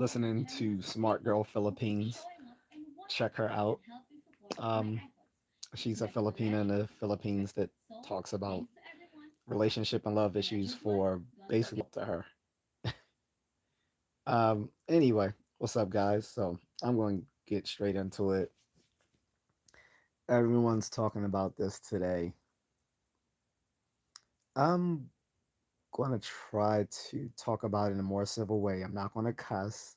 listening to Smart Girl Philippines. Check her out. Um, she's a Filipina in the Philippines that talks about relationship and love issues for basically to her. Anyway, what's up, guys? So I'm going to get straight into it. Everyone's talking about this today. I'm going to try to talk about it in a more civil way. I'm not going to cuss.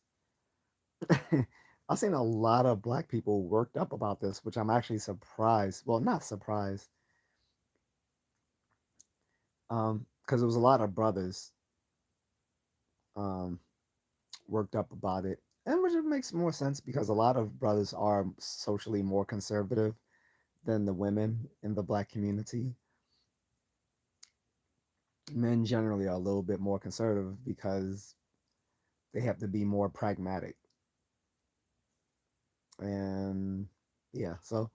I've seen a lot of black people worked up about this, which I'm actually surprised. Well, not surprised, because there was a lot of brothers um, worked up about it, and which it makes more sense because a lot of brothers are socially more conservative than the women in the black community. Men generally are a little bit more conservative because they have to be more pragmatic, and yeah. So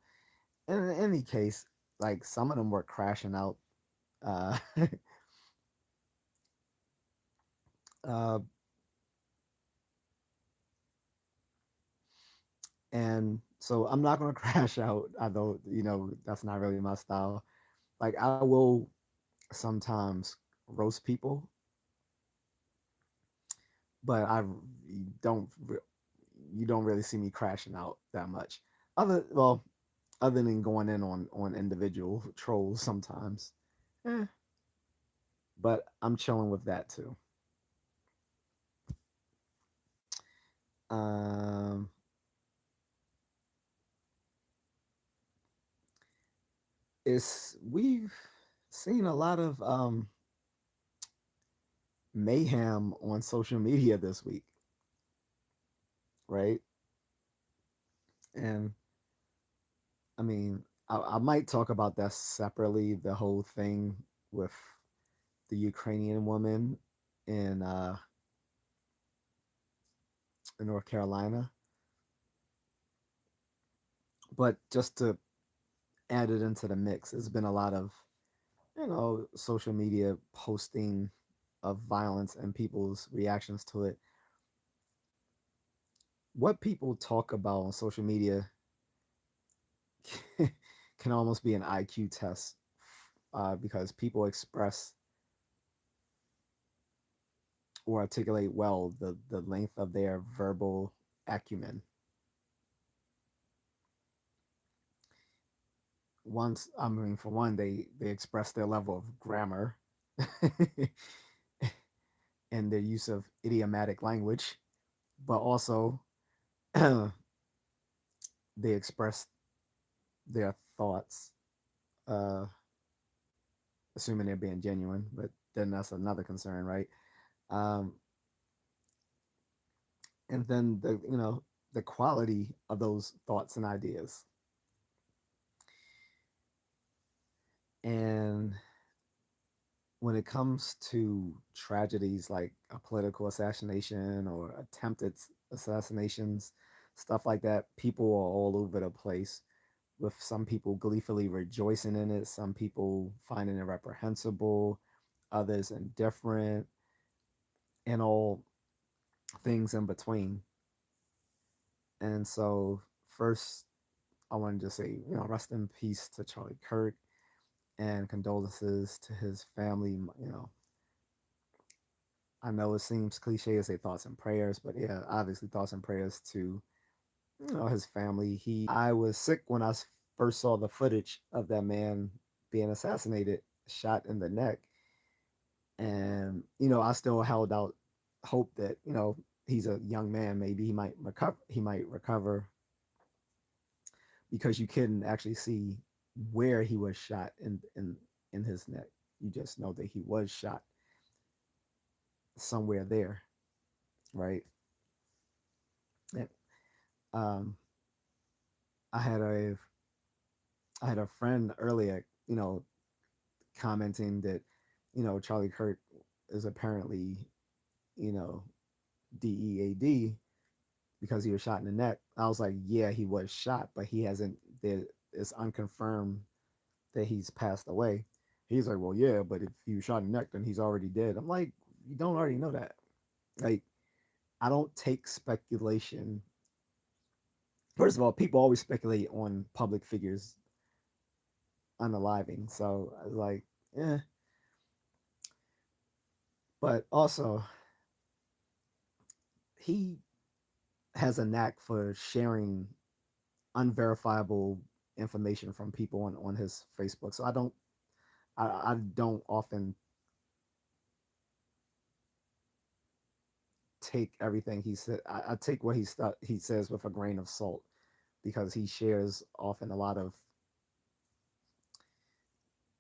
in any case, like some of them were crashing out. Uh, uh, and so I'm not gonna crash out. I don't, that's not really my style. Like I will sometimes roast people, but don't you don't really see me crashing out that much. Well, other than going in on individual trolls sometimes, eh, but I'm chilling with that too. Um, it's we've seen a lot of mayhem on social media this week, right? And I mean, I might talk about that separately. The whole thing with the Ukrainian woman in North Carolina, but just to add it into the mix, there's been a lot of social media posting of violence and people's reactions to it. What people talk about on social media can almost be an IQ test because people express or articulate well the length of their verbal acumen. Once, I mean, for one, they express their level of grammar and their use of idiomatic language, but also they express their thoughts, uh, assuming they're being genuine. But then that's another concern, right? Um, and then the quality of those thoughts and ideas. And when it comes to tragedies like a political assassination or attempted assassinations, stuff like that, people are all over the place, with some people gleefully rejoicing in it, some people finding it reprehensible, others indifferent, and all things in between. And so, first, I want to just say, rest in peace to Charlie Kirk and condolences to his family. I know it seems cliche to say thoughts and prayers, but yeah, obviously thoughts and prayers to his family. I was sick when I first saw the footage of that man being assassinated, shot in the neck, and I still held out hope that he's a young man. Maybe he might recover. He might recover because you couldn't actually see where he was shot in his neck. You just know that he was shot somewhere there, right? And, um, I had a I had a friend earlier, commenting that, Charlie Kirk is apparently, you know, DEAD because he was shot in the neck. I was like, yeah, he was shot, but he hasn't. It's unconfirmed that he's passed away. He's like, well, yeah, but if he was shot in the neck, then he's already dead. I'm like, you don't already know that. Like, I don't take speculation. First of all, people always speculate on public figures unaliving, so I was like, eh. But also, he has a knack for sharing unverifiable information from people on his Facebook. So I don't often take everything he said. I take what he says with a grain of salt because he shares often a lot of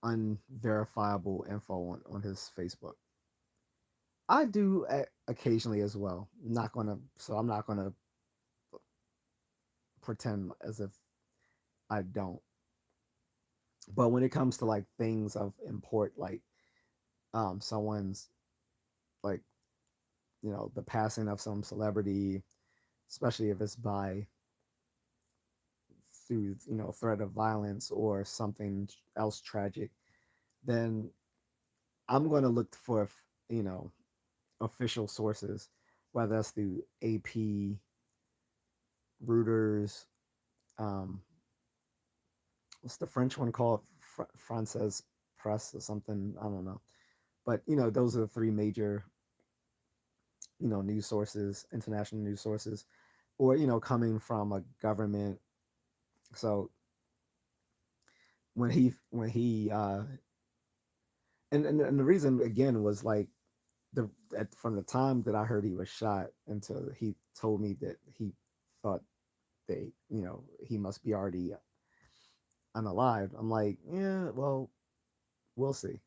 unverifiable info on his Facebook. I do occasionally as well. I'm not gonna pretend as if I don't. But when it comes to like things of import, like someone's like the passing of some celebrity, especially if it's by through threat of violence or something else tragic, then I'm going to look for you know official sources, whether that's through AP, Reuters, um, what's the French one called? Francaise Press or something. I don't know, but those are the three major news sources, international news sources, or coming from a government. So when he and the reason again was like from the time that I heard he was shot until he told me that he thought they he must be already unalive. I'm like, yeah, well, we'll see.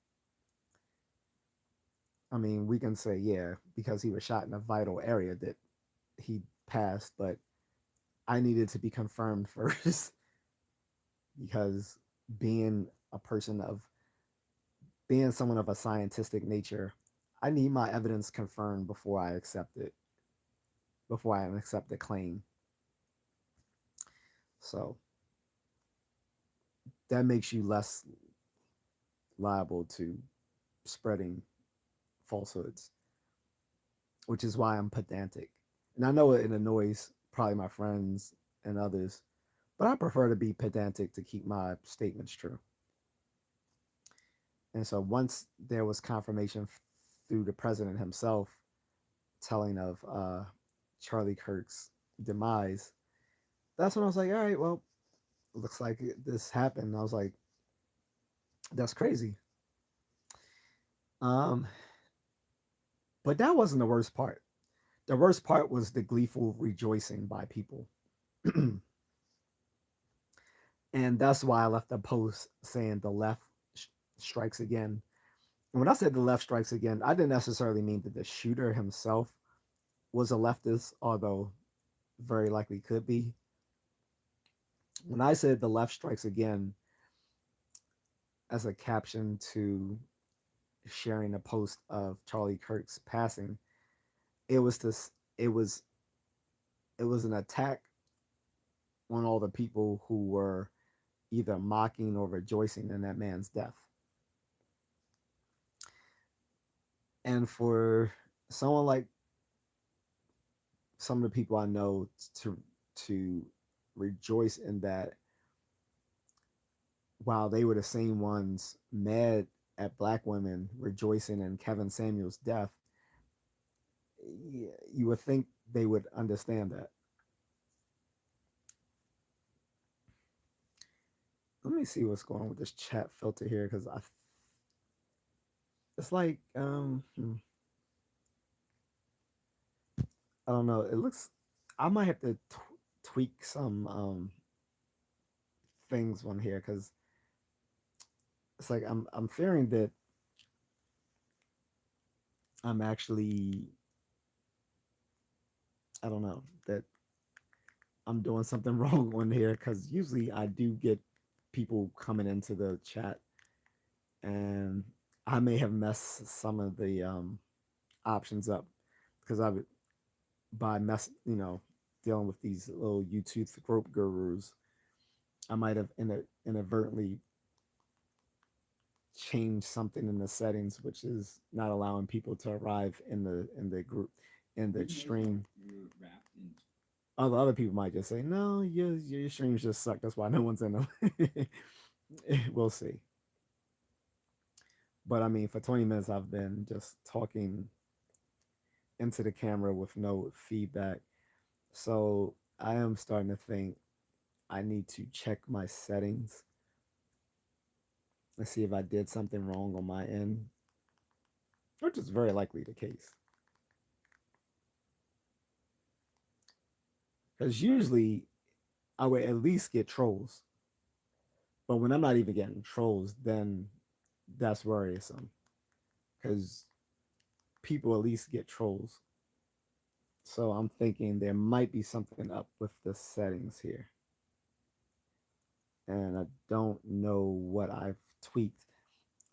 I mean, we can say yeah because he was shot in a vital area that he passed, but I needed to be confirmed first because being a person of being someone of a scientific nature, I need my evidence confirmed before I accept the claim. So that makes you less liable to spreading falsehoods, which is why I'm pedantic. And I know it annoys probably my friends and others, but I prefer to be pedantic to keep my statements true. And so once there was confirmation through the president himself telling of Charlie Kirk's demise, that's when I was like, all right, well, looks like this happened. And I was like, that's crazy. Um, but that wasn't the worst part. The worst part was the gleeful rejoicing by people. And that's why I left a post saying the left strikes again. And when I said the left strikes again, I didn't necessarily mean that the shooter himself was a leftist, although very likely could be. When I said the left strikes again as a caption to sharing a post of Charlie Kirk's passing, it was this it was an attack on all the people who were either mocking or rejoicing in that man's death. And for someone like some of the people I know to rejoice in that while they were the same ones mad at black women rejoicing in Kevin Samuel's death, you would think they would understand that. Let me see what's going on with this chat filter here because I it's like I don't know. It looks I might have to tweak some things on here because it's like I'm fearing that I'm actually I don't know that I'm doing something wrong on here because usually I do get people coming into the chat and I may have messed some of the options up because I would by dealing with these little YouTube rope gurus I might have inadvertently changed something in the settings which is not allowing people to arrive in the group in the stream. Other people might just say, no, your streams just suck. That's why no one's in them. We'll see. But I mean, for 20 minutes, I've been just talking into the camera with no feedback. So I am starting to think I need to check my settings and see if I did something wrong on my end, which is very likely the case. Because usually I would at least get trolls. But when I'm not even getting trolls, then that's worrisome. Because people at least get trolls. So I'm thinking there might be something up with the settings here. And I don't know what I've tweaked,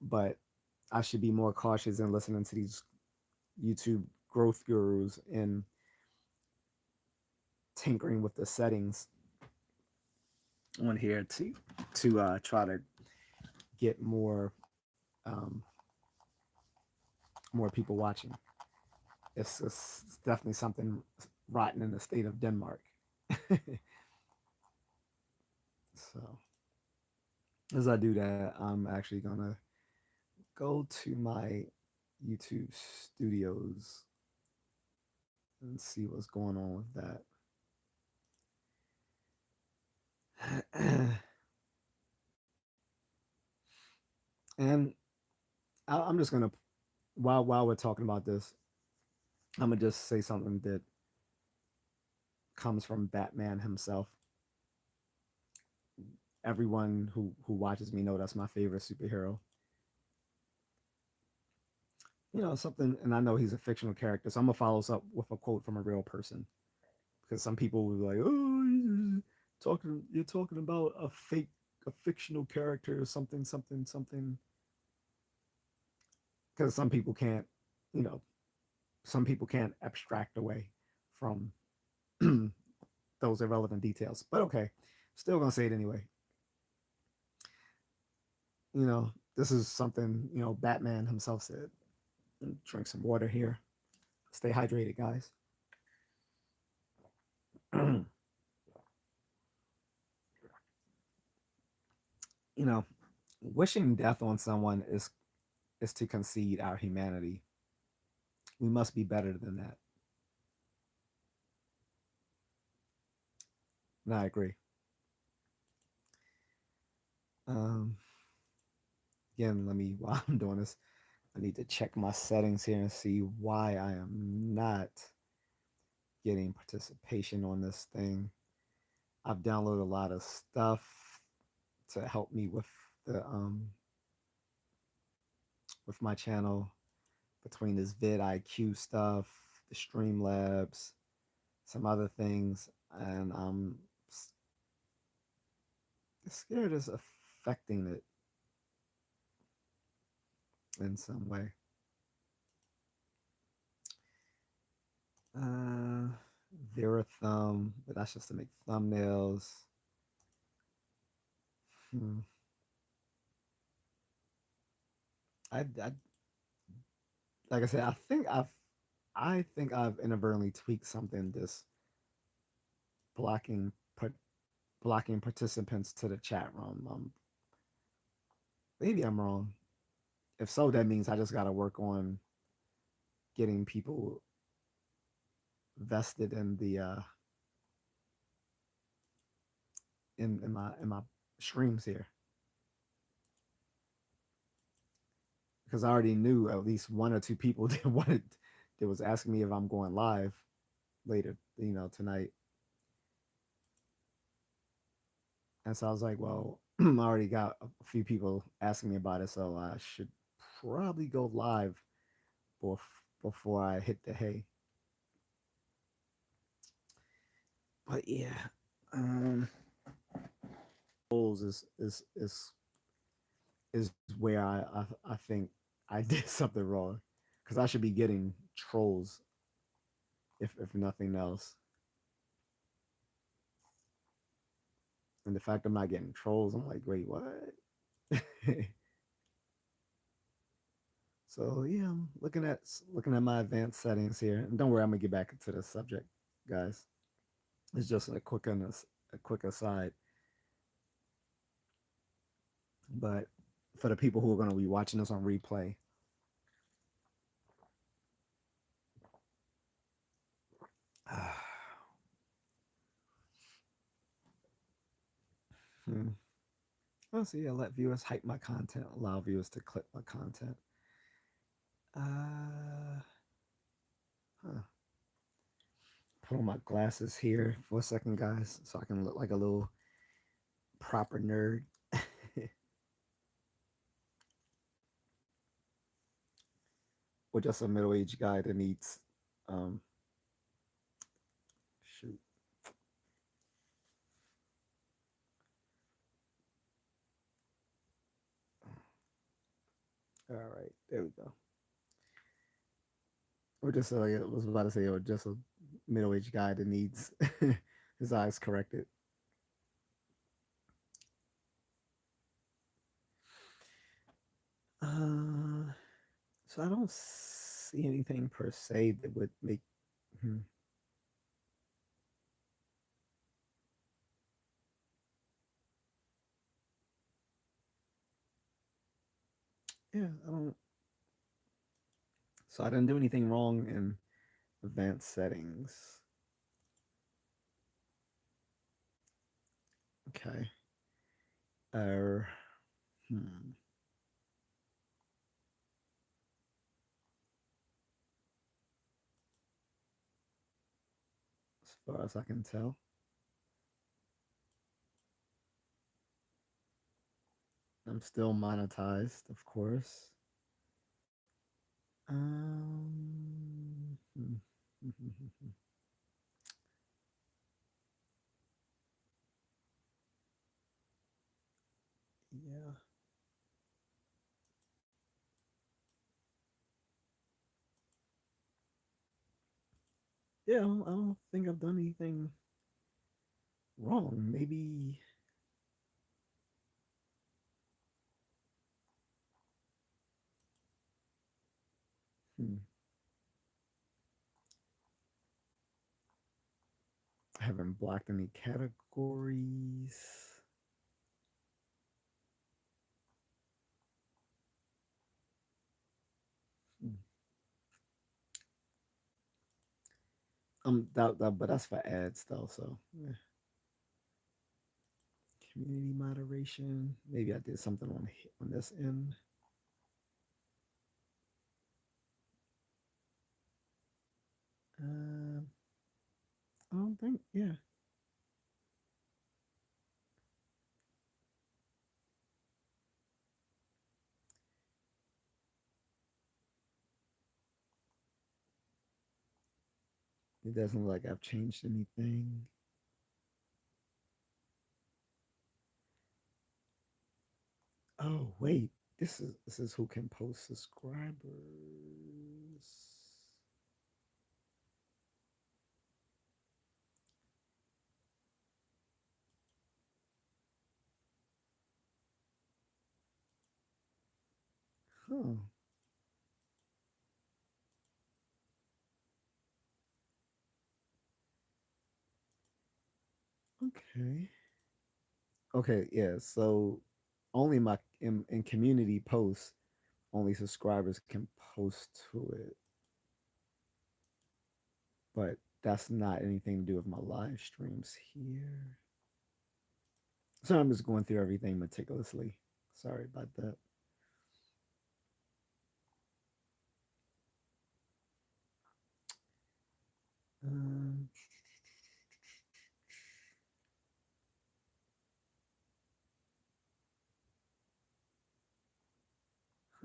but I should be more cautious in listening to these YouTube growth gurus and tinkering with the settings on here to try to get more people watching. It's definitely something rotten in the state of Denmark. So as I do that, I'm actually gonna go to my YouTube studios and see what's going on with that. And I'm just gonna while we're talking about this, I'm gonna just say something that comes from Batman himself. Everyone who watches me know that's my favorite superhero. You know something, and I know he's a fictional character, so I'm gonna follow this up with a quote from a real person because some people will be like, "Oh, you're talking about a fictional character or something, something, something." Because some people can't, you know, some people can't abstract away from those irrelevant details. But okay, still gonna say it anyway. You know, this is something Batman himself said. Drink some water here. Stay hydrated, guys. You know, wishing death on someone is to concede our humanity. We must be better than that. And I agree. Um, Again, let me while I'm doing this, I need to check my settings here and see why I am not getting participation on this thing. I've downloaded a lot of stuff to help me with my channel between this vidIQ stuff, the Streamlabs, some other things, and I'm scared it's affecting it in some way. Uh, Thumb, but that's just to make thumbnails. Hmm. I like I said, I think I've inadvertently tweaked something this blocking put blocking participants to the chat room. Maybe I'm wrong. If so, that means I just got to work on getting people vested in the in my streams here because I already knew at least one or two people that was asking me if I'm going live later, tonight. And so I was like, well, I already got a few people asking me about it, so I should probably go live before I hit the hay. But yeah, um, goals is where I think I did something wrong because I should be getting trolls if nothing else. And the fact I'm not getting trolls, I'm like, wait, what? So yeah, I'm looking at my advanced settings here. And don't worry, I'm gonna get back into the subject, guys. It's just a quick aside. But for the people who are gonna be watching this on replay, hmm. Let's see. I let viewers hype my content, allow viewers to click my content. Uh, huh. Put on my glasses here for a second, guys, so I can look like a little proper nerd. Or just a middle-aged guy that needs um shoot. All right, there we go. Or just like I was about to say, or just a middle-aged guy that needs his eyes corrected. Uh, so I don't see anything per se that would make. Hmm, yeah, I don't. So I didn't do anything wrong in advanced settings. Okay. Uh, hmm. As far as I can tell, I'm still monetized, of course. Hmm. Yeah. Yeah, I don't think I've done anything wrong. Maybe hmm, I haven't blocked any categories. Hmm. But that's for ads though. So yeah. Community moderation. Maybe I did something on this end. Uh, I don't think. Yeah, it doesn't look like I've changed anything. Oh wait, this is who can post subscribers. Huh. Okay. Okay. Yeah. So only my in community posts, only subscribers can post to it, but that's not anything to do with my live streams here. So I'm just going through everything meticulously. Sorry about that. Um,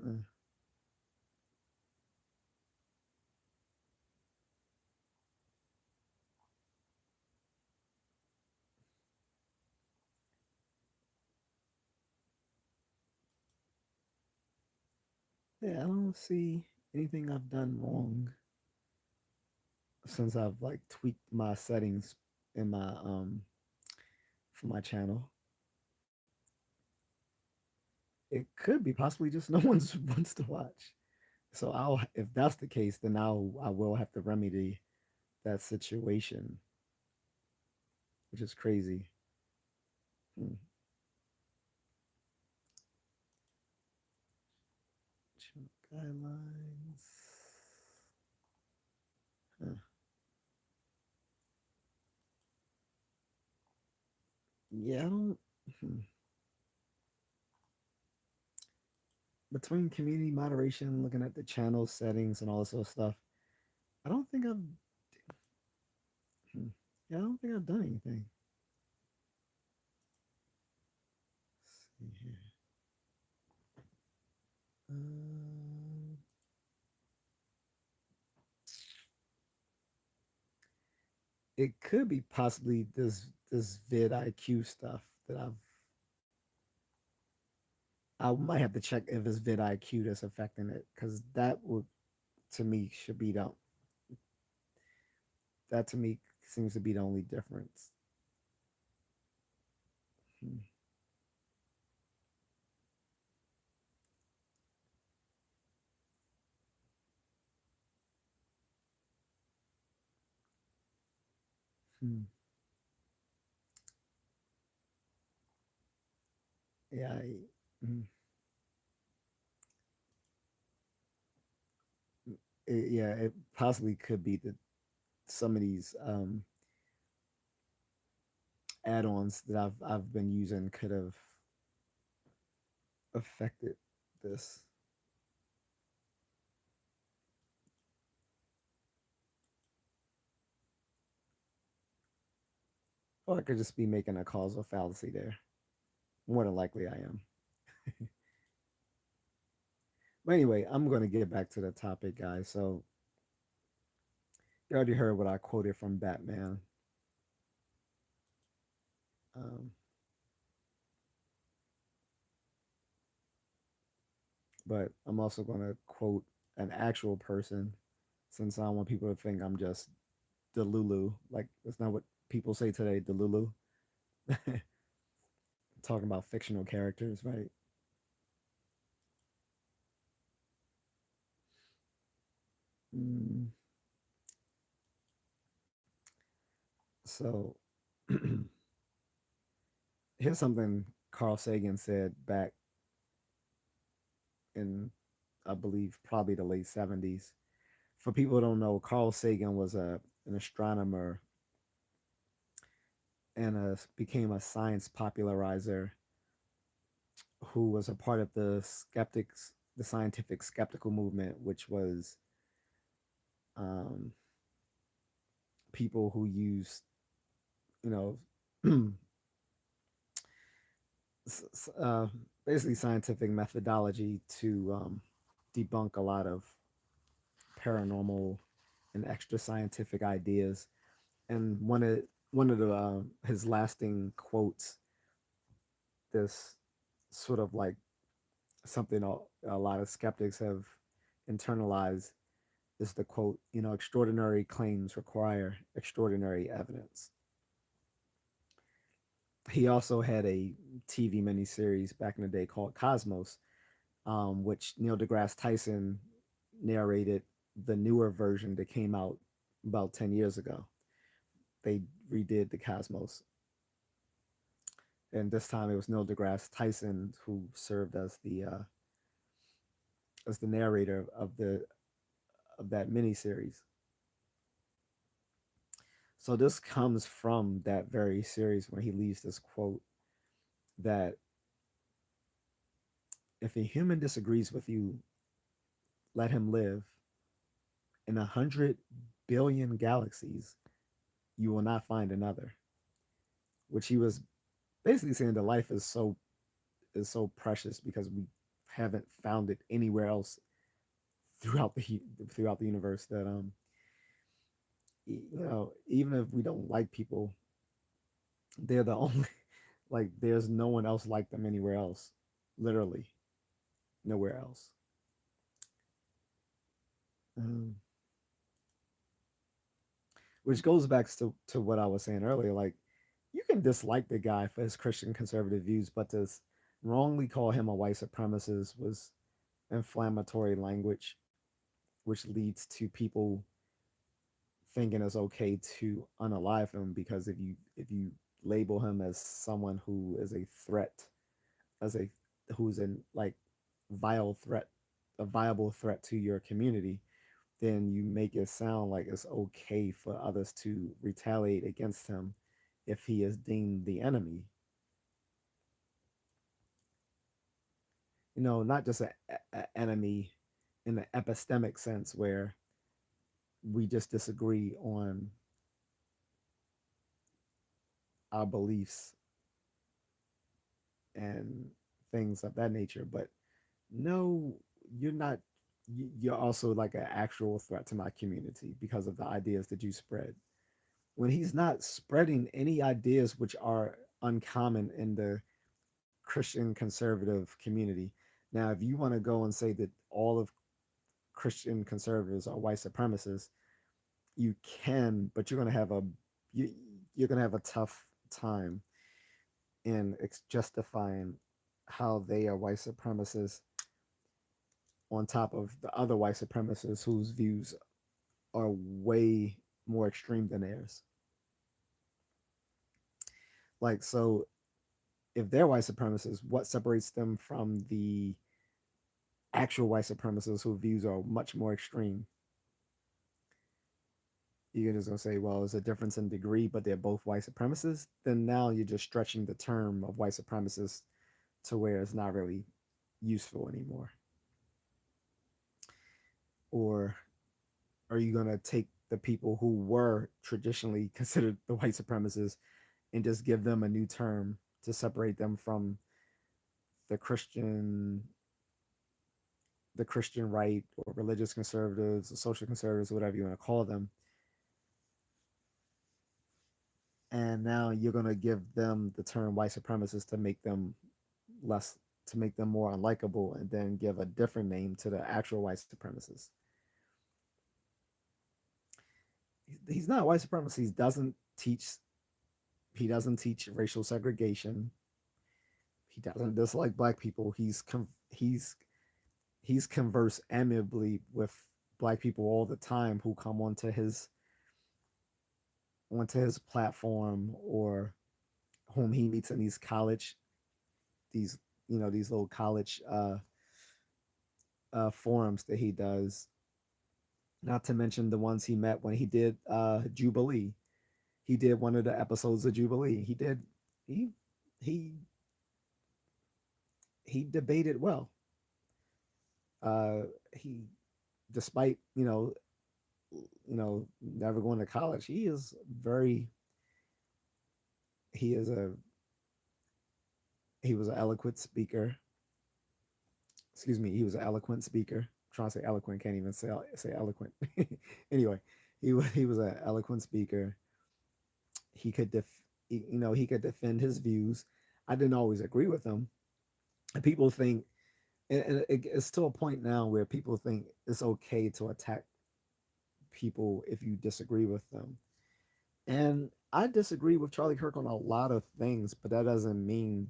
huh. Yeah, I don't see anything I've done wrong since I've like tweaked my settings in my for my channel. It could be possibly just no one wants to watch. So I'll if that's the case, then I will have to remedy that situation, which is crazy. Hmm. Guidelines. Huh. Yeah, I don't. Hmm. Between community moderation, looking at the channel settings and all this sort of stuff, I don't think I've. Hmm. Yeah, I don't think I've done anything. Let's see here. Um, it could be possibly this vidIQ stuff that I might have to check if it's vidIQ that's affecting it because that would to me should be the that to me seems to be the only difference. Hmm. Hmm. Yeah, mm, yeah, it possibly could be that some of these add-ons that I've been using could have affected this. Or I could just be making a causal fallacy there. More than likely, I am. But anyway, I'm going to get back to the topic, guys. So you already heard what I quoted from Batman, um, but I'm also going to quote an actual person since I don't want people to think I'm just Delulu. Like that's not what people say today, Delulu. Talking about fictional characters, right? Mm, so here's something Carl Sagan said back in, I believe, probably the late 70s. For people who don't know, Carl Sagan was an astronomer and became a science popularizer who was a part of the scientific skeptical movement, which was um, people who used, you know, uh, basically scientific methodology to debunk a lot of paranormal and extra scientific ideas. And one of the his lasting quotes, this sort of like something a lot of skeptics have internalized, is the quote, extraordinary claims require extraordinary evidence. He also had a TV miniseries back in the day called Cosmos, which Neil deGrasse Tyson narrated the newer version that came out about 10 years ago. They redid the Cosmos. And this time it was Neil deGrasse Tyson who served as the narrator of that miniseries. So this comes from that very series where he leaves this quote that if a human disagrees with you, let him live. In 100 billion galaxies, you will not find another. Which he was basically saying that life is so precious because we haven't found it anywhere else throughout throughout the universe that even if we don't like people, they're the only like there's no one else like them anywhere else, literally nowhere else. um, which goes back to what I was saying earlier, like you can dislike the guy for his Christian conservative views, but to wrongly call him a white supremacist was inflammatory language. which leads to people thinking it's okay to unalive him, because if you label him as someone who is a threat, as a who's an like vile threat, a viable threat to your community, then you make it sound like it's okay for others to retaliate against him if he is deemed the enemy. Not just an enemy in the epistemic sense where we just disagree on our beliefs and things of that nature, but no, you're not. You're also like an actual threat to my community because of the ideas that you spread. When he's not spreading any ideas which are uncommon in the Christian conservative community. Now, if you want to go and say that all of Christian conservatives are white supremacists, you can, but you, you're gonna have a tough time in justifying how they are white supremacists on top of the other white supremacists whose views are way more extreme than theirs. Like, so if they're white supremacists, what separates them from the actual white supremacists whose views are much more extreme? You're just gonna say, well, it's a difference in degree, but they're both white supremacists. Then now you're just stretching the term of white supremacist to where it's not really useful anymore. Or are you gonna take the people who were traditionally considered the white supremacists and just give them a new term to separate them from the Christian right, or religious conservatives, or social conservatives, whatever you want to call them? And now you're going to give them the term white supremacist to make them less, to make them more unlikable, and then give a different name to the actual white supremacists. He's not white supremacist. He doesn't teach racial segregation. He doesn't dislike black people. He's conversed amiably with black people all the time who come onto his platform, or whom he meets in these these little college forums that he does. Not to mention the ones he met when he did Jubilee. He did one of the episodes of Jubilee. He he he debated well. He, despite never going to college, he is a he was an eloquent speaker. Excuse me, he was an eloquent speaker. I'm trying to say eloquent, can't even say eloquent. Anyway, he was an eloquent speaker. He could he could defend his views. I didn't always agree with him. And people think, and it's to a point now where people think it's okay to attack people if you disagree with them. And I disagree with Charlie Kirk on a lot of things, but that doesn't mean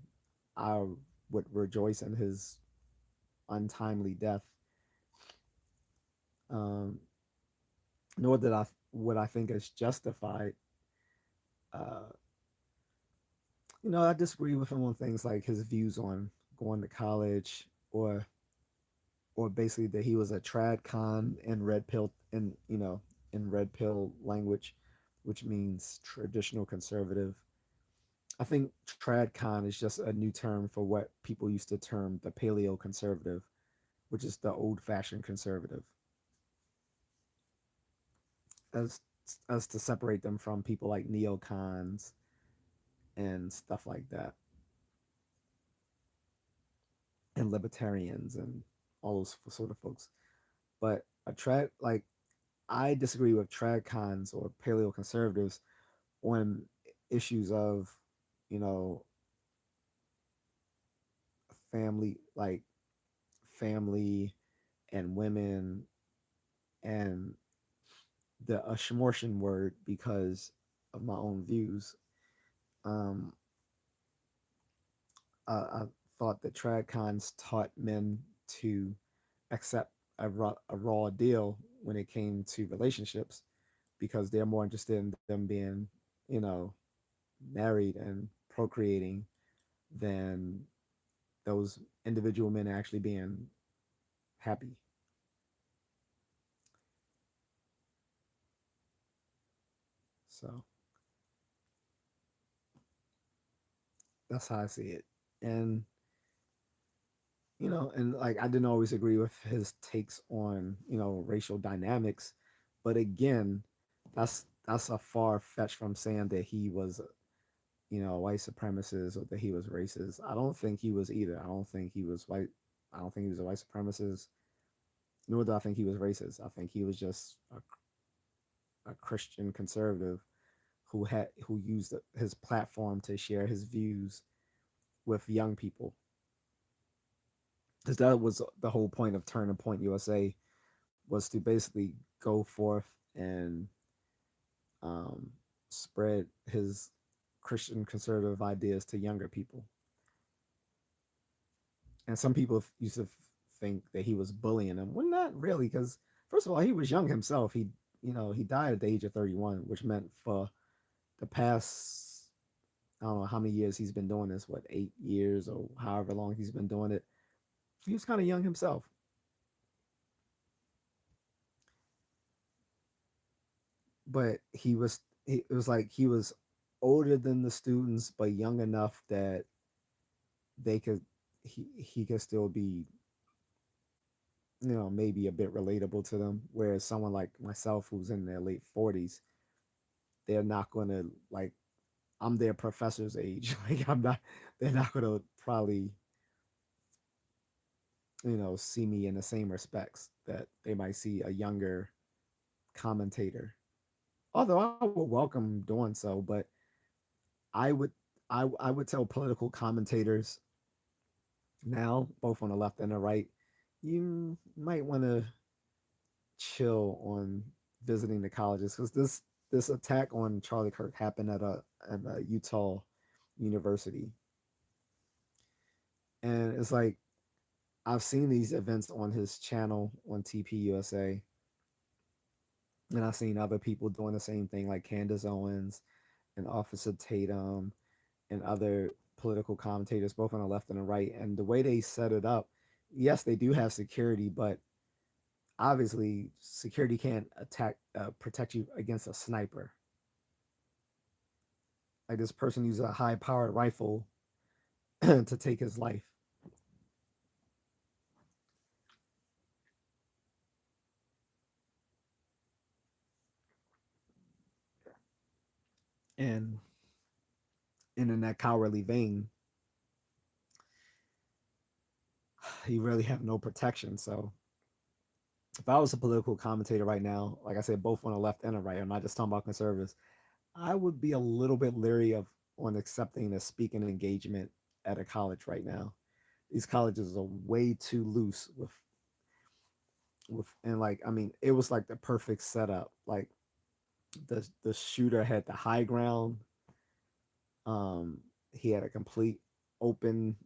I would rejoice in his untimely death. Um, Nor that I what I think is justified. Uh, I disagree with him on things like his views on going to college, or basically that he was a trad con in red pill, in red pill language, which means traditional conservative. I think trad con is just a new term for what people used to term the paleo conservative, which is the old fashioned conservative, as as to separate them from people like neocons and stuff like that, and libertarians and all those sort of folks. But a trad like I disagree with trad cons or paleo conservatives on issues of, you know, family, like family and women, and the Ashmortian word, because of my own views. Um, I thought that trad cons taught men to accept a raw deal when it came to relationships because they're more interested in them being, you know, married and procreating than those individual men actually being happy. So that's how I see it. And and like I didn't always agree with his takes on, racial dynamics, but again, that's a far fetch from saying that he was, a white supremacist or that he was racist. I don't think he was either. I don't think he was white. I don't think he was a white supremacist. Nor do I think he was racist. I think he was just a Christian conservative who used his platform to share his views with young people. Because that was the whole point of Turning Point USA, was to basically go forth and um, spread his Christian conservative ideas to younger people. And some people used to think that he was bullying them. Well, not really, because first of all, he was young himself. He died at the age of 31, which meant for the past, I don't know how many years he's been doing this, what, 8 years or however long he's been doing it. He was kind of young himself, but it was like he was older than the students, but young enough that they could, he could still be, maybe a bit relatable to them. Whereas someone like myself, who's in their late 40s, they're not going to like, I'm their professor's age. Like I'm not, they're not going to probably, see me in the same respects that they might see a younger commentator. Although I would welcome doing so, but I would, I would tell political commentators now, both on the left and the right, you might want to chill on visiting the colleges because this attack on Charlie Kirk happened at a Utah university, and it's like I've seen these events on his channel on TPUSA, and I've seen other people doing the same thing, like Candace Owens and Officer Tatum and other political commentators, both on the left and the right. And the way they set it up, yes, they do have security, but obviously security can't protect you against a sniper. Like this person used a high powered rifle to take his life. And in that cowardly vein, you really have no protection. So if I was a political commentator right now, like I said, both on the left and the right, I'm not just talking about conservatives, I would be a little bit leery of on accepting a speaking engagement at a college right now. These colleges are way too loose with and like I mean, it was like the perfect setup. Like the shooter had the high ground. He had a complete open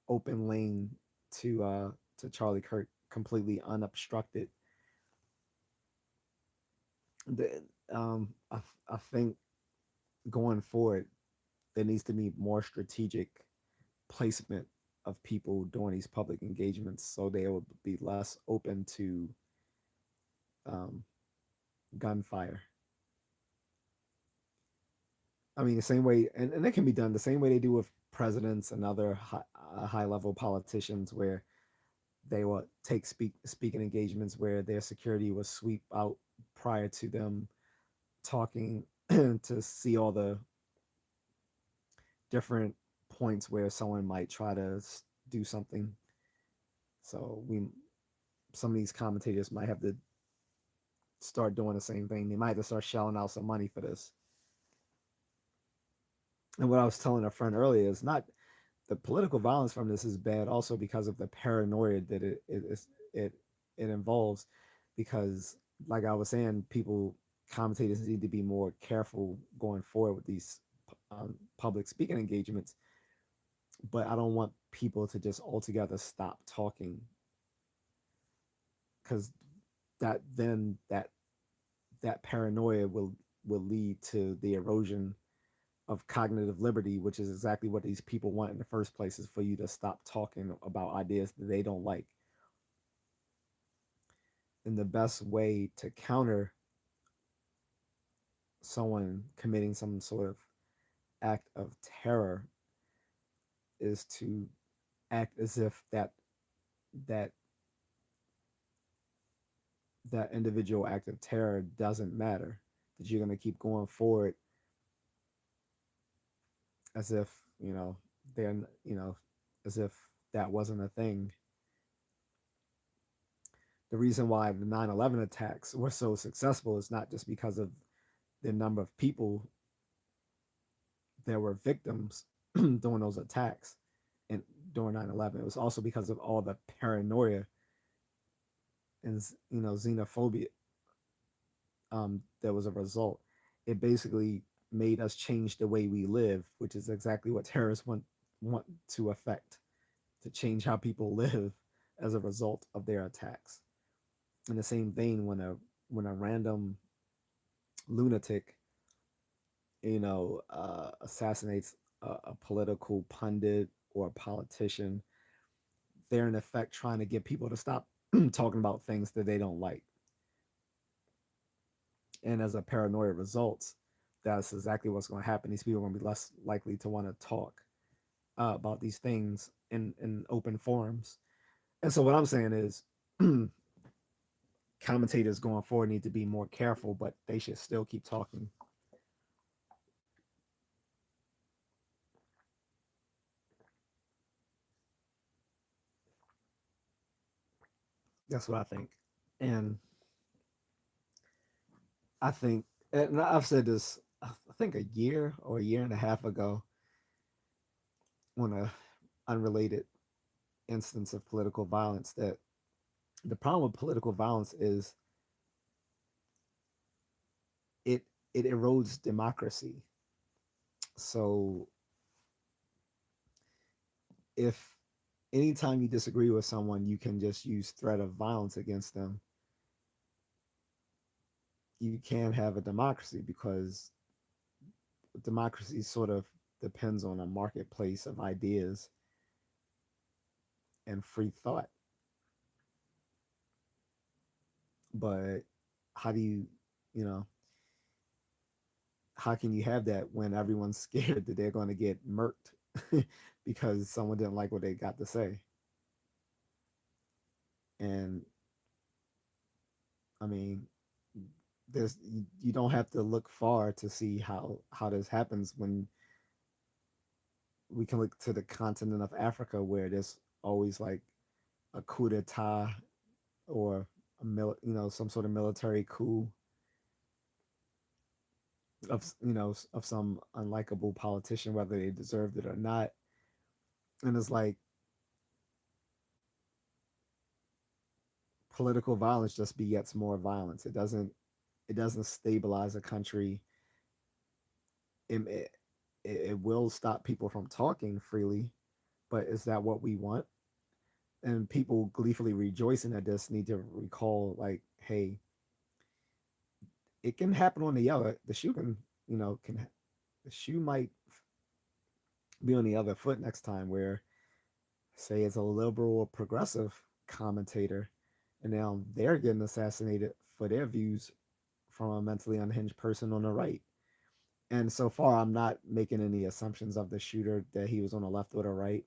open lane to Charlie Kirk, completely unobstructed. The, I think going forward, there needs to be more strategic placement of people during these public engagements so they will be less open to um, gunfire. I mean, the same way, and it can be done the same way they do with presidents and other high level politicians, where they will take speaking engagements where their security was sweep out prior to them talking to see all the different points where someone might try to do something. So some of these commentators might have to start doing the same thing. They might have to start shelling out some money for this. And what I was telling a friend earlier is not the political violence from this is bad also because of the paranoia that it it involves. Because like I was saying, people commentators need to be more careful going forward with these public speaking engagements. But I don't want people to just altogether stop talking because that paranoia will lead to the erosion of cognitive liberty, which is exactly what these people want in the first place, is for you to stop talking about ideas that they don't like. And the best way to counter someone committing some sort of act of terror is to act as if that that individual act of terror doesn't matter, that you're going to keep going forward as if they're as if that wasn't a thing. The reason why the 9/11 attacks were so successful is not just because of the number of people that were victims during those attacks and during 9/11. It was also because of all the paranoia and xenophobia that was a result. It basically made us change the way we live, which is exactly what terrorists want to affect, to change how people live as a result of their attacks. In the same vein, when a random lunatic, assassinates a political pundit or a politician, they're in effect trying to get people to stop talking about things that they don't like. And as a paranoia results, that's exactly what's going to happen. These people are going to be less likely to want to talk about these things in open forums. And so what I'm saying is commentators going forward need to be more careful, but they should still keep talking. That's what I think. And I think, and I've said this, I think a year or a year and a half ago, on a unrelated instance of political violence, that the problem with political violence is it it erodes democracy. So if anytime you disagree with someone, you can just use threat of violence against them, you can't have a democracy, because democracy sort of depends on a marketplace of ideas and free thought. But how do you know, how can you have that when everyone's scared that they're going to get murked because someone didn't like what they got to say? And I mean, there's you don't have to look far to see how this happens. When we can look to the continent of Africa, where there's always like a coup d'état, or some sort of military coup of some unlikable politician, whether they deserved it or not. And it's like political violence just begets more violence. It doesn't stabilize a country. It will stop people from talking freely, but is that what we want? And people gleefully rejoicing at this need to recall, like, hey, it can happen on the other. The shoe can, can the shoe might be on the other foot next time, where say it's a liberal or progressive commentator, and now they're getting assassinated for their views from a mentally unhinged person on the right. And so far, I'm not making any assumptions of the shooter, that he was on the left or the right.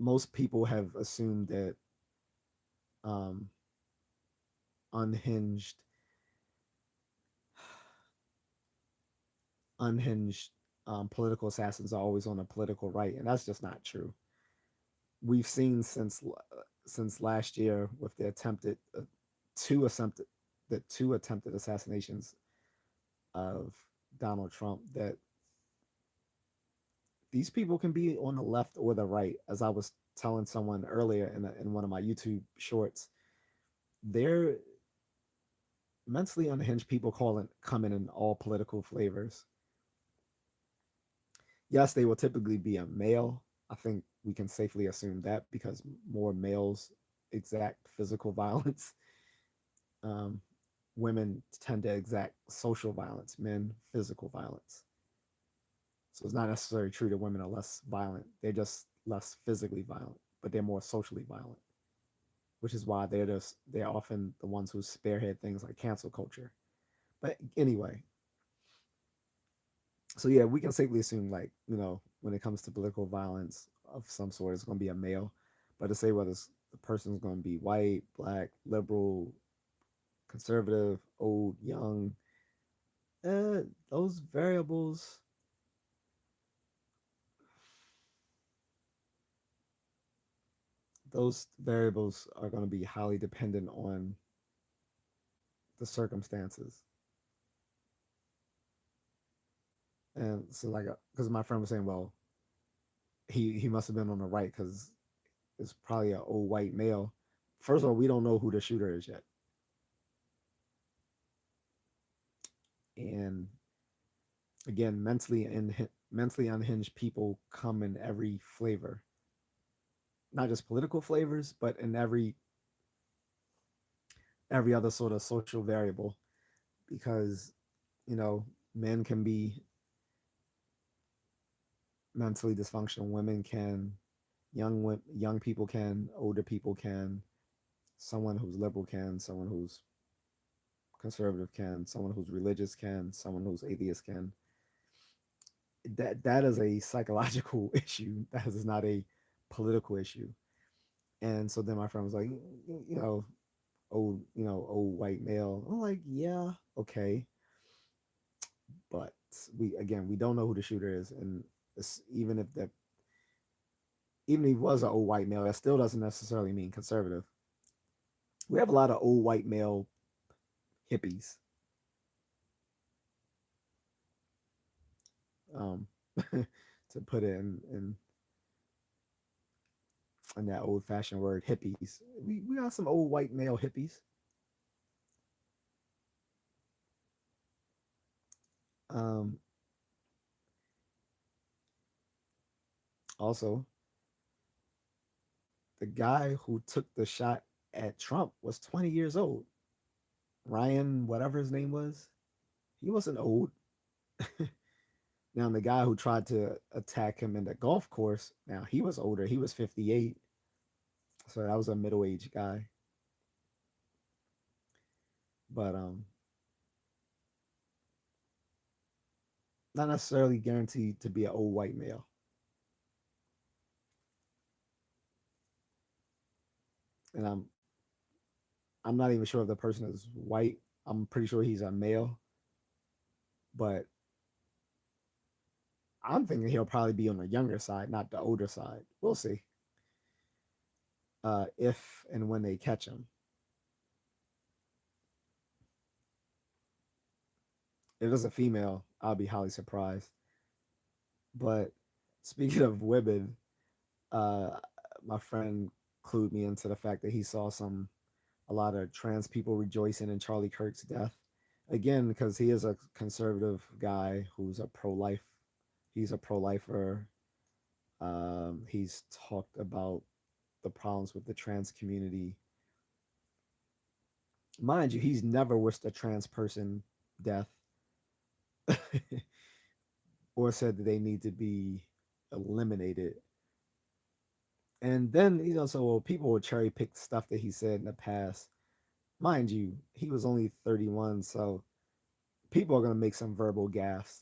Most people have assumed that um, unhinged, unhinged political assassins are always on the political right, and that's just not true. We've seen since last year with the attempted two attempted the two attempted assassinations of Donald Trump, that these people can be on the left or the right. As I was telling someone earlier in one of my YouTube shorts, they're mentally unhinged people coming in all political flavors. Yes, they will typically be a male. I think we can safely assume that, because more males exact physical violence. Um, Women tend to exact social violence, men physical violence. So it's not necessarily true that women are less violent. They're just less physically violent, but they're more socially violent, which is why they're often the ones who spearhead things like cancel culture. But anyway, so yeah, we can safely assume like when it comes to political violence of some sort, it's going to be a male. But to say whether the person's going to be white, black, liberal, conservative, old, young, uh, those variables are going to be highly dependent on the circumstances. And so like because my friend was saying, well, he must have been on the right because it's probably an old white male. First of all, we don't know who the shooter is yet, and again, mentally unhinged people come in every flavor, not just political flavors, but in every other sort of social variable. Because you know, men can be mentally dysfunctional, women can, young people can, older people can, someone who's liberal can, someone who's conservative can, someone who's religious can, someone who's atheist can. That is a psychological issue. That is not a political issue. And so then my friend was like, you know, old white male. I'm like, yeah, okay, but we don't know who the shooter is, and even if he was an old white male, that still doesn't necessarily mean conservative. We have a lot of old white male hippies, um, to put it in that old fashioned word, hippies. We got some old white male hippies. Um, Also, the guy who took the shot at Trump was 20 years old. Ryan, whatever his name was, he wasn't old. Now, the guy who tried to attack him in the golf course, now he was older. He was 58. So that was a middle aged guy. But not necessarily guaranteed to be an old white male. And I'm not even sure if the person is white. I'm pretty sure he's a male, but I'm thinking he'll probably be on the younger side, not the older side. We'll see. If and when they catch him. If it's a female, I'll be highly surprised. But speaking of women, uh, my friend clued me into the fact that he saw a lot of trans people rejoicing in Charlie Kirk's death. Again, because he is a conservative guy who's a pro life. He's a pro lifer. He's talked about the problems with the trans community. Mind you, he's never wished a trans person death or said that they need to be eliminated. And then, so well, people will cherry pick stuff that he said in the past. Mind you, he was only 31, so people are going to make some verbal gaffes.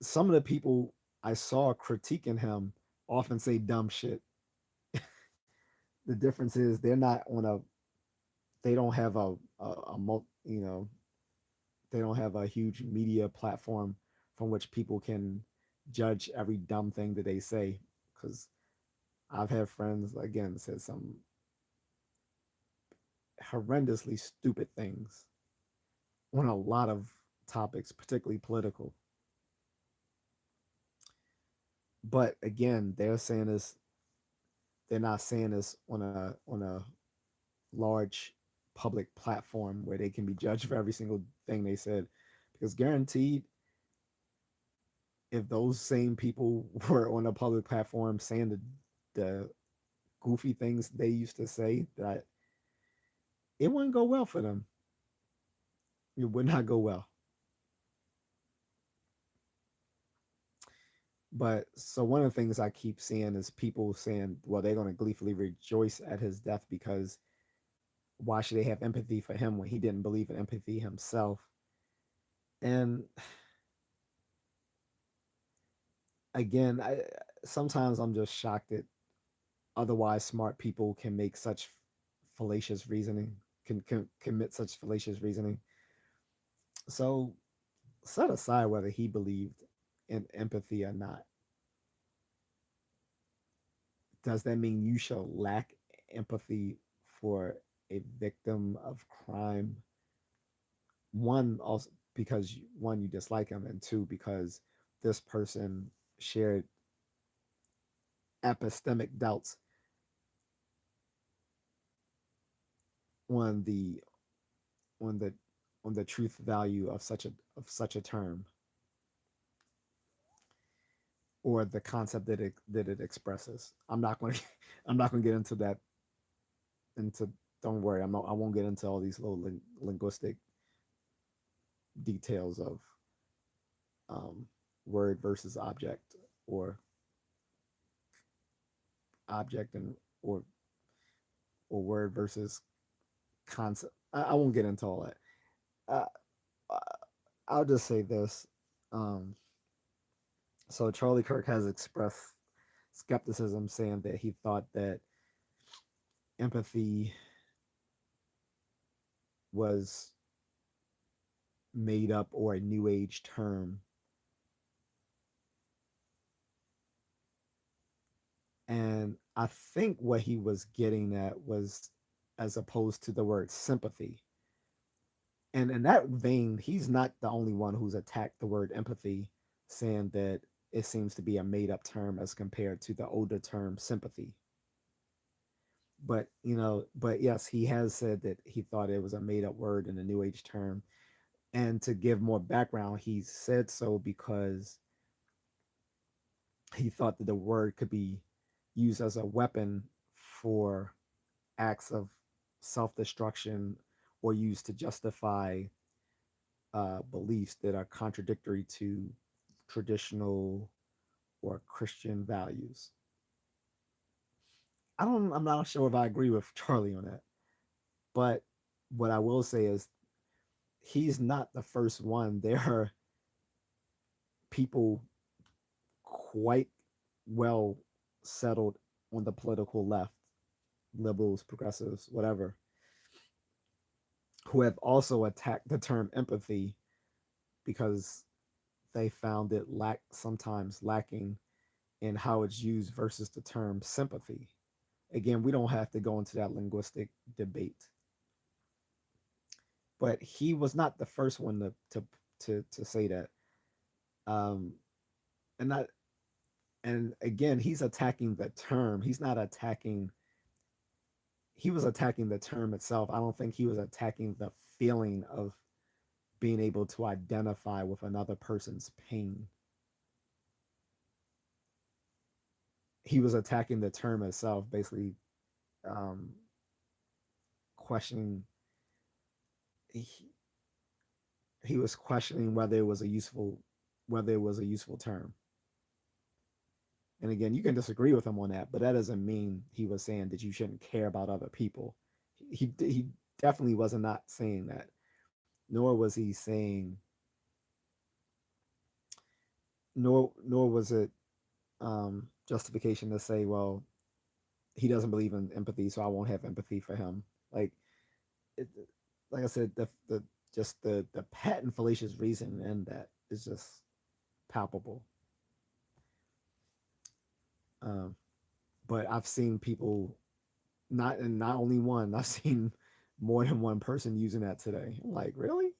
Some of the people I saw critiquing him often say dumb shit. The difference is they don't have they don't have a huge media platform from which people can judge every dumb thing that they say. Because I've had friends again said some horrendously stupid things on a lot of topics, particularly political. But again, they're not saying this on a large public platform where they can be judged for every single thing they said. Because guaranteed, if those same people were on a public platform saying the goofy things they used to say that it wouldn't go well for them. It would not go well. But so one of the things I keep seeing is people saying, well, they're going to gleefully rejoice at his death because why should they have empathy for him when he didn't believe in empathy himself? And again, sometimes I'm just shocked that otherwise smart people can make such fallacious reasoning, can commit such fallacious reasoning. So set aside whether he believed in empathy or not. Does that mean you shall lack empathy for a victim of crime? One, also because one, you dislike him, and two, because this person shared epistemic doubts on the on the on the truth value of such a term, or the concept that it expresses. I'm not going to I'm not going to get into that. Into Don't worry, I won't get into all these little linguistic details of um, word versus object, or object and or word versus concept. I won't get into all that. Uh, I'll just say this. Um, so Charlie Kirk has expressed skepticism, saying that he thought that empathy was made up or a new age term. And I think what he was getting at was as opposed to the word sympathy. And in that vein, he's not the only one who's attacked the word empathy, saying that it seems to be a made up term as compared to the older term sympathy. But, but yes, he has said that he thought it was a made up word in a new age term. And to give more background, he said so because he thought that the word could be used as a weapon for acts of self destruction, or used to justify beliefs that are contradictory to traditional or Christian values. I'm not sure if I agree with Charlie on that, but what I will say is he's not the first one. There are people quite well settled on the political left, liberals, progressives, whatever, who have also attacked the term empathy because they found it sometimes lacking in how it's used versus the term sympathy. Again, we don't have to go into that linguistic debate, but he was not the first one to say that. Um, and that and again, he's attacking the term. He's not attacking. He was attacking the term itself. I don't think he was attacking the feeling of being able to identify with another person's pain. He was attacking the term itself, basically um, questioning. He, he was questioning whether it was a useful term. And again, you can disagree with him on that, but that doesn't mean he was saying that you shouldn't care about other people. He definitely was not saying that, nor was he saying, nor was it justification to say, well, he doesn't believe in empathy, so I won't have empathy for him. Like, it, like I said, the just the patent fallacious reason in that is just palpable. Um, but I've seen people, not only one, I've seen more than one person using that today. I'm like, really?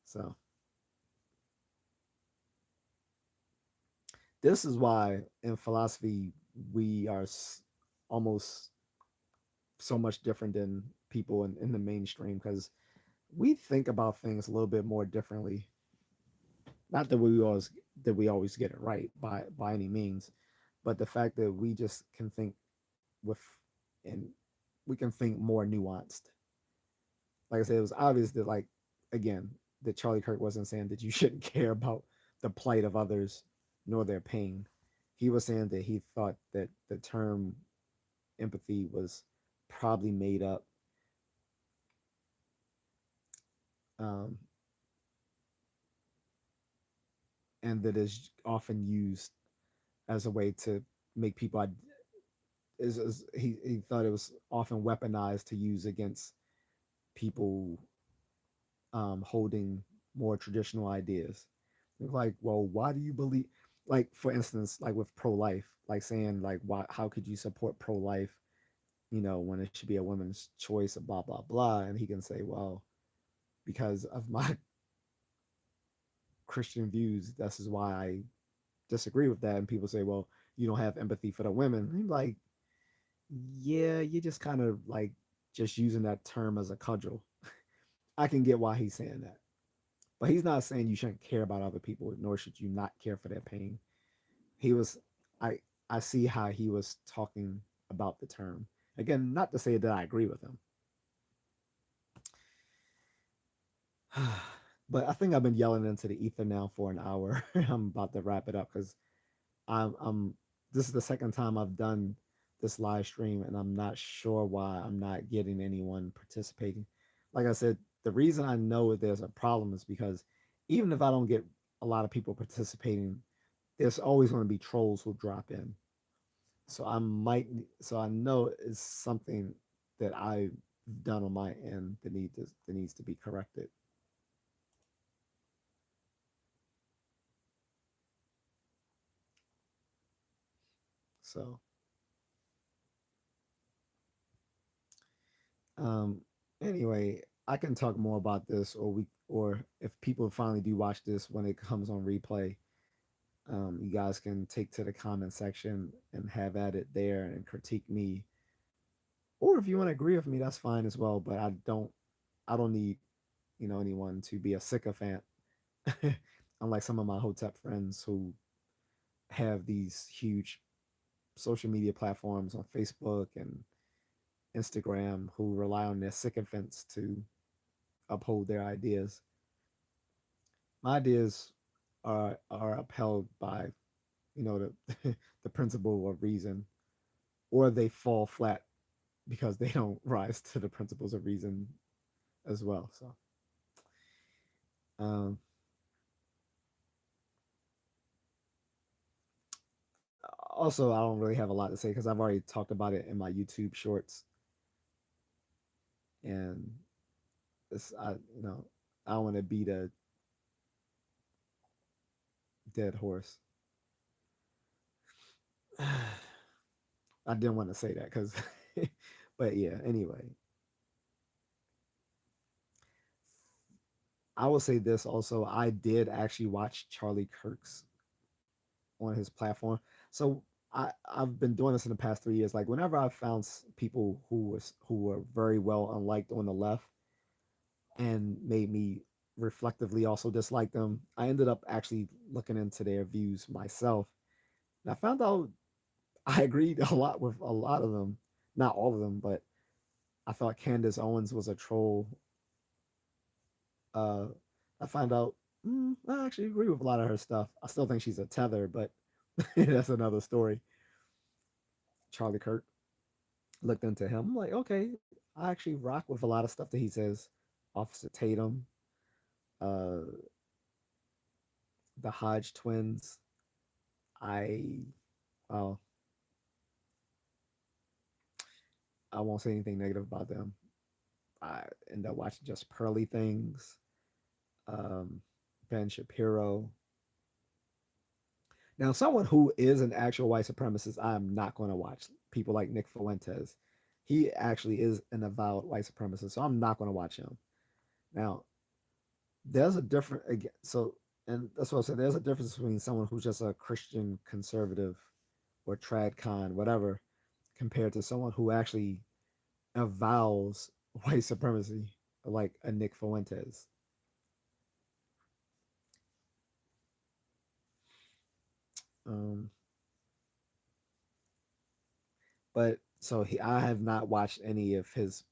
So this is why in philosophy we are almost so much different than people in the mainstream, because we think about things a little bit more differently. Not that we always get it right by any means, but the fact that we just can think with, and we can think more nuanced. Like I said, it was obvious that, like, again, that Charlie Kirk wasn't saying that you shouldn't care about the plight of others nor their pain. He was saying that he thought that the term empathy was probably made up, um, and that is often used as a way to make people, he thought it was often weaponized to use against people holding more traditional ideas. Like, well, why do you believe? Like, for instance, like with pro life, like saying, like, why? How could you support pro life? When it should be a woman's choice, blah blah blah. And he can say, well, because of my Christian views, this is why I disagree with that. And people say, well, you don't have empathy for the women. And I'm like, yeah, you're just kind of like just using that term as a cudgel. I can get why he's saying that. But he's not saying you shouldn't care about other people, nor should you not care for their pain. He was, I, I see how he was talking about the term. Again, not to say that I agree with him, but I think I've been yelling into the ether now for an hour. I'm about to wrap it up because I'm. This is the second time I've done this live stream, and I'm not sure why I'm not getting anyone participating. Like I said, the reason I know there's a problem is because even if I don't get a lot of people participating, there's always going to be trolls who drop in. So I might, so I know it's something that I've done on my end that needs to be corrected. So Um, anyway, I can talk more about this, or if people finally do watch this when it comes on replay, you guys can take to the comment section and have at it there and critique me. Or if you want to agree with me, that's fine as well. But I don't need, anyone to be a sycophant. Unlike some of my Hotep friends who have these huge social media platforms on Facebook and Instagram who rely on their sycophants to uphold their ideas. My ideas are upheld by the the principle of reason, or they fall flat because they don't rise to the principles of reason as well. So um, also, I don't really have a lot to say because I've already talked about it in my YouTube shorts, and it's I don't want to beat a dead horse. I didn't want to say that because, but yeah. Anyway, I will say this also. I did actually watch Charlie Kirk's on his platform. So I've been doing this in the past 3 years. Like whenever I found people who were very well unliked on the left and made me reflectively also dislike them, I ended up actually looking into their views myself. And I found out I agreed a lot with a lot of them. Not all of them, but I thought Candace Owens was a troll. Uh, I found out I actually agree with a lot of her stuff. I still think she's a tether, but that's another story. Charlie Kirk, looked into him. I'm like, okay, I actually rock with a lot of stuff that he says. Officer Tatum, uh, the Hodge twins. I, well, I won't say anything negative about them. I end up watching just Pearly Things, um, Ben Shapiro. Now, someone who is an actual white supremacist, I'm not going to watch. People like Nick Fuentes. He actually is an avowed white supremacist, so I'm not going to watch him. Now, there's a different again. So, and that's what I said. There's a difference between someone who's just a Christian conservative or trad con, whatever, compared to someone who actually avows white supremacy, like a Nick Fuentes. Um, but So I have not watched any of his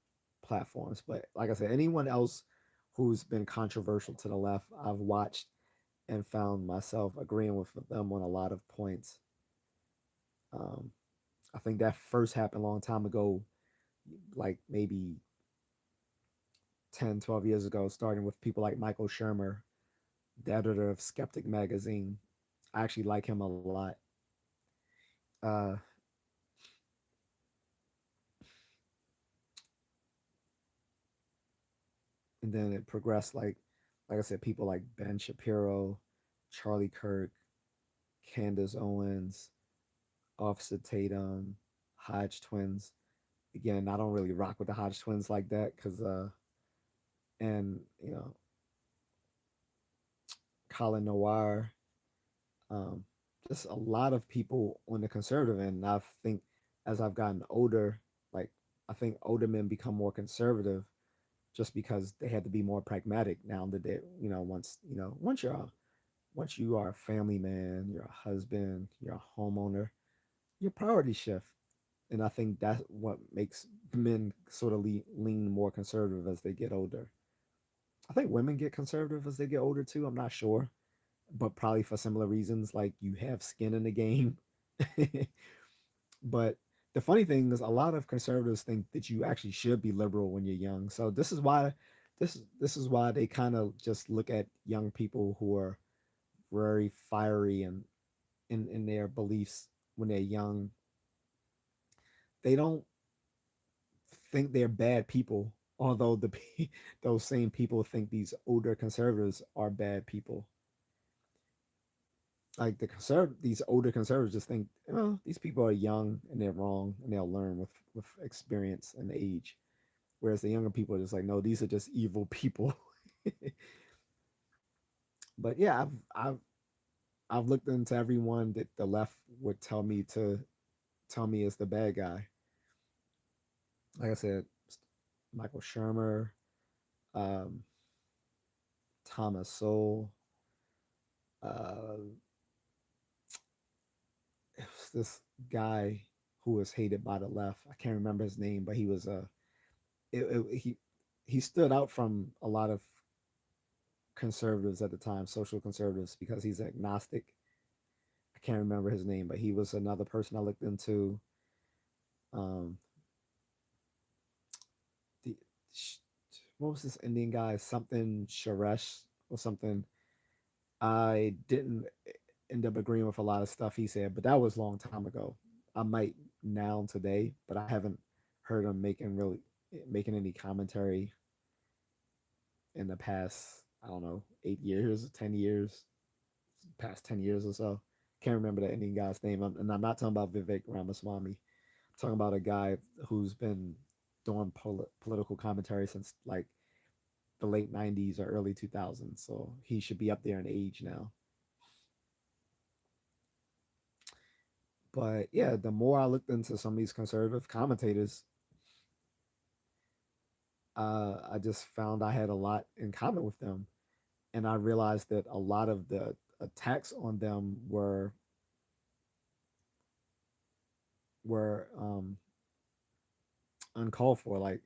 platforms, but like I said, anyone else who's been controversial to the left, I've watched and found myself agreeing with them on a lot of points. Um, I think that first happened a long time ago, like maybe 10, 12 years ago, starting with people like Michael Shermer, the editor of Skeptic magazine. I actually like him a lot. Uh, and then it progressed like I said, people like Ben Shapiro, Charlie Kirk, Candace Owens, Officer Tatum, Hodge twins. Again, I don't really rock with the Hodge twins like that because and Colin Noir, um, just a lot of people on the conservative end. I think as I've gotten older, like I think older men become more conservative just because they had to be more pragmatic now that they, once you are a family man, you're a husband, you're a homeowner, your priorities shift. And I think that's what makes men sort of lean more conservative as they get older. I think women get conservative as they get older too. I'm not sure, but probably for similar reasons, like you have skin in the game. But the funny thing is, a lot of conservatives think that you actually should be liberal when you're young. So this is why they kind of just look at young people who are very fiery and in their beliefs when they're young. They don't think they're bad people, although those same people think these older conservatives are bad people. Like these older conservatives just think, oh, these people are young and they're wrong and they'll learn with experience and age. Whereas the younger people are just like, no, these are just evil people. But yeah, I've looked into everyone that the left would tell me is the bad guy. Like I said, Michael Shermer, um, Thomas Sowell, uh, it was this guy who was hated by the left. I can't remember his name, but he was he stood out from a lot of conservatives at the time, social conservatives, because he's agnostic. I can't remember his name, but he was another person I looked into. Um, the what was this Indian guy? Something Sharesh or something. I didn't end up agreeing with a lot of stuff he said, but that was a long time ago. I might now today, but I haven't heard him making any commentary in the past. I don't know, 8 years, 10 years, past 10 years or so. Can't remember the Indian guy's name, and I'm not talking about Vivek Ramaswamy. I'm talking about a guy who's been doing political commentary since like the late '90s or early 2000s. So he should be up there in age now. But yeah, the more I looked into some of these conservative commentators, I just found I had a lot in common with them, and I realized that a lot of the attacks on them were uncalled for. Like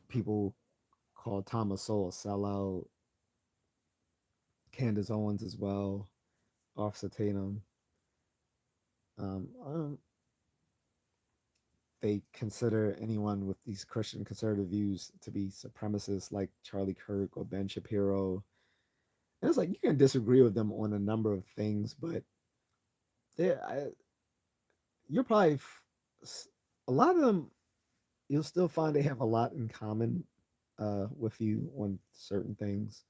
people called Thomas Sowell a sellout, Candace Owens as well, Officer Tatum. Um, they consider anyone with these Christian conservative views to be supremacists, like Charlie Kirk or Ben Shapiro. And it's like you can disagree with them on a number of things, but I, you're probably a lot of them. You'll still find they have a lot in common with you on certain things.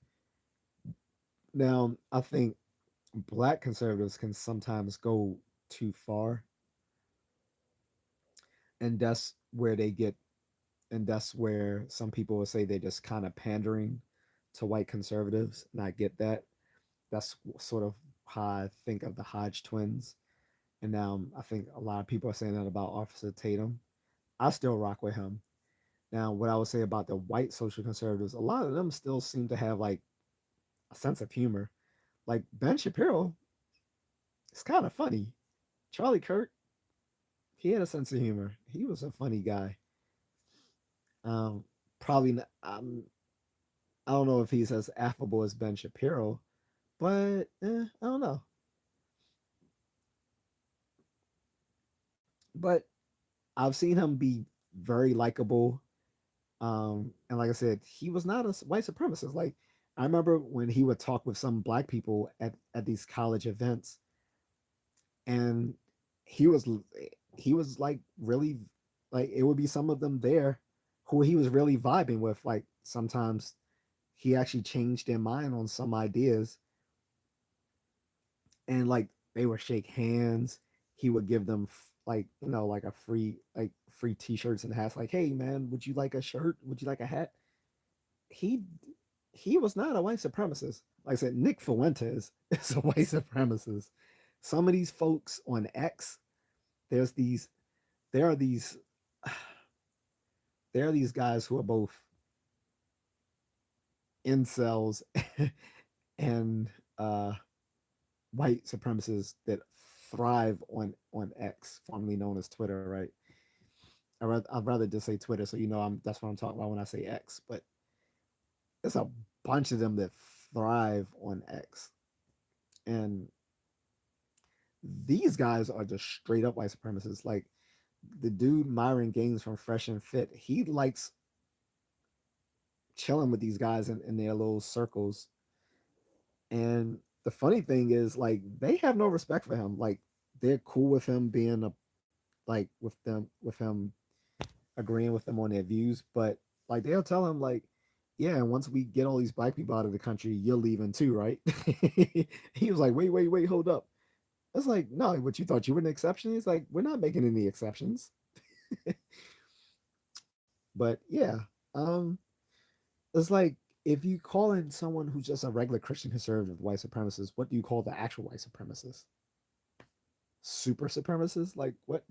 Now, I think black conservatives can sometimes go too far, and that's where some people will say they're just kind of pandering to white conservatives, and I get that. That's sort of how I think of the Hodge twins, and now I think a lot of people are saying that about Officer Tatum. I still rock with him. Now, what I would say about the white social conservatives, a lot of them still seem to have like a sense of humor. Like Ben Shapiro, it's kind of funny. Charlie Kirk, he had a sense of humor. He was a funny guy. Um, probably not, I don't know if he's as affable as Ben Shapiro, but I don't know. But I've seen him be very likable. And like I said, he was not a white supremacist. Like I remember when he would talk with some black people at these college events, and he was he was like really like it would be some of them there who he was really vibing with. Like sometimes he actually changed their mind on some ideas, and like they would shake hands. He would give them like like a free t-shirts and hats. Like, hey man, would you like a shirt? Would you like a hat? He he was not a white supremacist. Like I said, Nick Fuentes is a white supremacist. Some of these folks on X, there's these there are these there are these guys who are both incels and white supremacists that thrive on X, formerly known as Twitter, right? I'd rather just say Twitter, so that's what I'm talking about when I say X. But there's a bunch of them that thrive on X, and these guys are just straight up white supremacists. Like the dude Myron Gaines from Fresh and Fit, he likes chilling with these guys in their little circles. And the funny thing is, like, they have no respect for him. Like, they're cool with him being a like with him agreeing with them on their views, but like they'll tell him like, yeah, and once we get all these black people out of the country, you're leaving too, right? He was like, wait, hold up. It's like, no, what you thought you were an exception? He's like, we're not making any exceptions. But yeah, um, it's like if you call in someone who's just a regular Christian conservative white supremacist, what do you call the actual white supremacist? Super supremacist? Like what?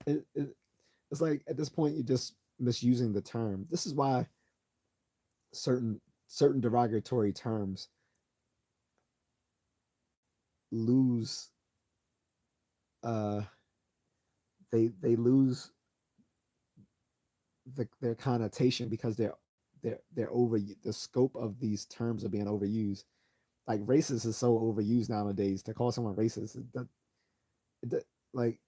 It's like at this point you're just misusing the term. This is why certain certain derogatory terms lose uh they lose their connotation because they're over the scope of these terms are being overused. Like racist is so overused nowadays. To call someone racist, it, like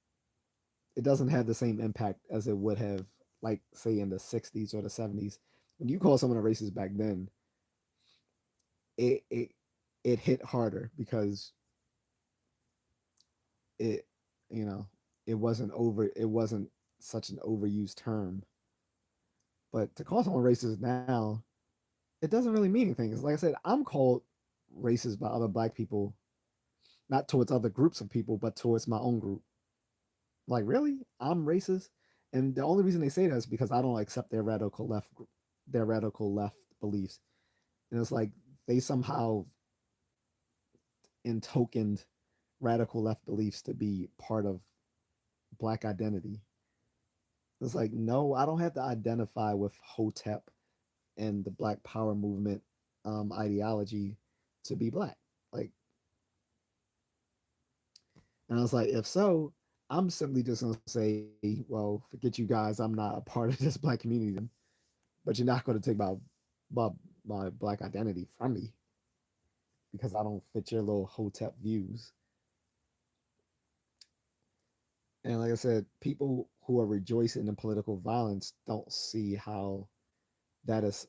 it doesn't have the same impact as it would have, like say in the '60s or the '70s. When you call someone a racist back then, it it hit harder because it you know it wasn't such an overused term. But to call someone racist now, it doesn't really mean anything. It's like I said, I'm called racist by other black people, not towards other groups of people, but towards my own group. Like, really? I'm racist? And the only reason they say that is because I don't accept their radical left beliefs. And it's like they somehow entokened radical left beliefs to be part of black identity. It's like, no, I don't have to identify with Hotep and the Black Power movement ideology to be black. Like, and I was like, if so, I'm simply just gonna say, well, forget you guys. I'm not a part of this black community then. But you're not gonna take my my black identity from me because I don't fit your little Hotep views. And like I said, people who are rejoicing in political violence don't see that is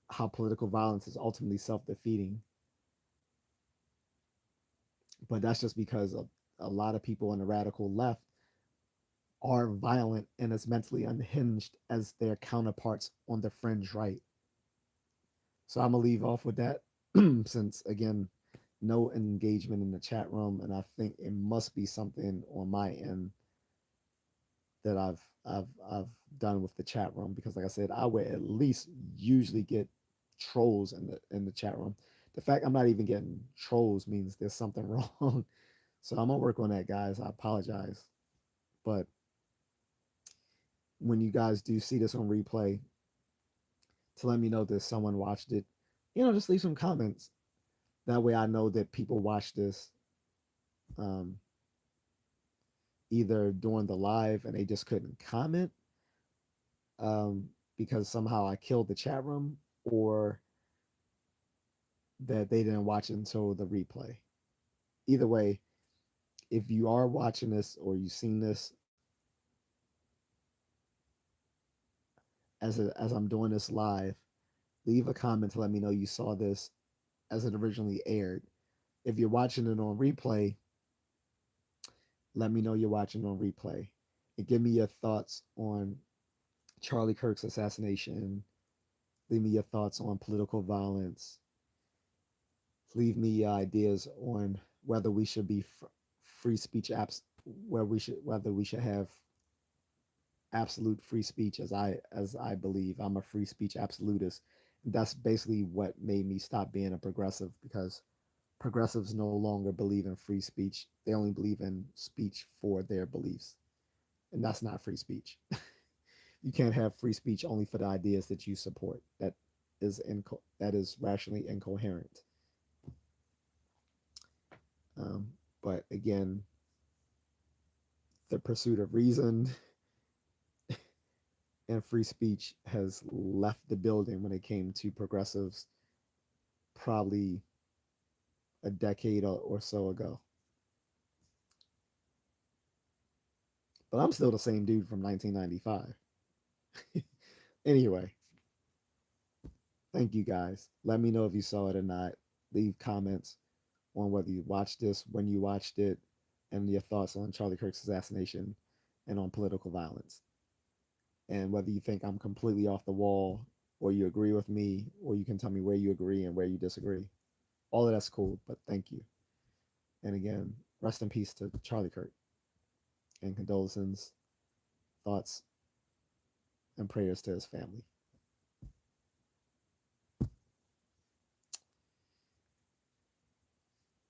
how political violence is ultimately self-defeating. But that's just because a lot of people on the radical left are violent and as mentally unhinged as their counterparts on the fringe right. So I'm gonna leave off with that since again, no engagement in the chat room, and I think it must be something on my end that I've done with the chat room because, like I said, I would at least usually get trolls in the chat room. The fact I'm not even getting trolls means there's something wrong. So I'm gonna work on that, guys. I apologize, but when you guys do see this on replay, to let me know that someone watched it, just leave some comments. That way, I know that people watch this. Um, either during the live and they just couldn't comment because somehow I killed the chat room, or that they didn't watch it until the replay. Either way, if you are watching this or you've seen this as I'm doing this live, leave a comment to let me know you saw this as it originally aired. If you're watching it on replay, let me know you're watching on replay. And give me your thoughts on Charlie Kirk's assassination. Leave me your thoughts on political violence. Leave me your ideas on whether we should be free speech apps, whether we should have absolute free speech, as I believe. I'm a free speech absolutist. And that's basically what made me stop being a progressive, because progressives no longer believe in free speech. They only believe in speech for their beliefs. And that's not free speech. You can't have free speech only for the ideas that you support. That is rationally incoherent. Um, but again, the pursuit of reason and free speech has left the building when it came to progressives probably a decade or so ago. But I'm still the same dude from 1995. Anyway, thank you guys. Let me know if you saw it or not. Leave comments on whether you watched this, when you watched it, and your thoughts on Charlie Kirk's assassination and on political violence. And whether you think I'm completely off the wall, or you agree with me, or you can tell me where you agree and where you disagree. All of that's cool, but thank you. And again, rest in peace to Charlie Kirk, and condolences, thoughts, and prayers to his family.